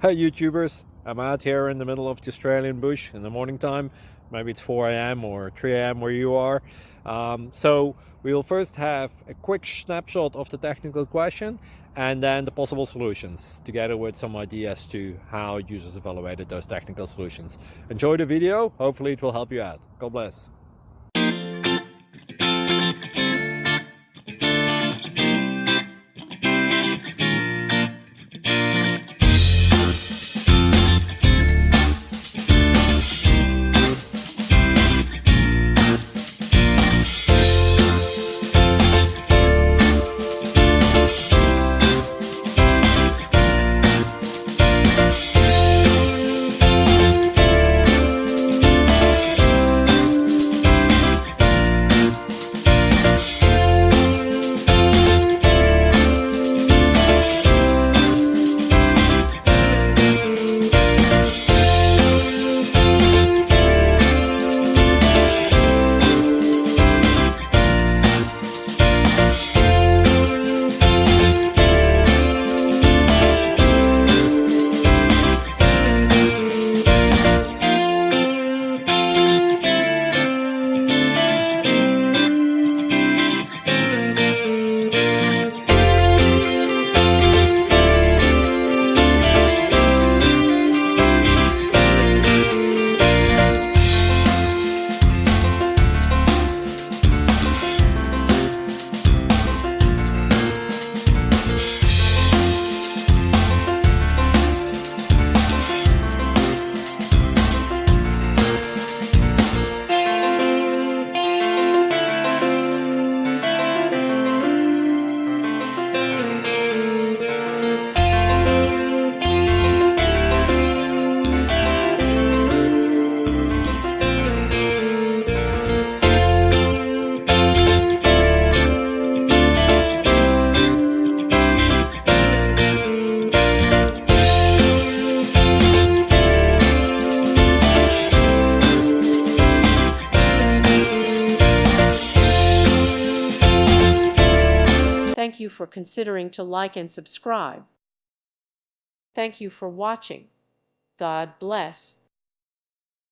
Hey YouTubers, I'm out here in the middle of the Australian bush in the morning time. Maybe it's 4 a.m. or 3 a.m. where you are. So we will first have a quick snapshot of the technical question and then the possible solutions, together with some ideas to how users evaluated those technical solutions. Enjoy the video, hopefully it will help you out. God bless. Thank you for considering to like and subscribe. Thank you for watching. God bless.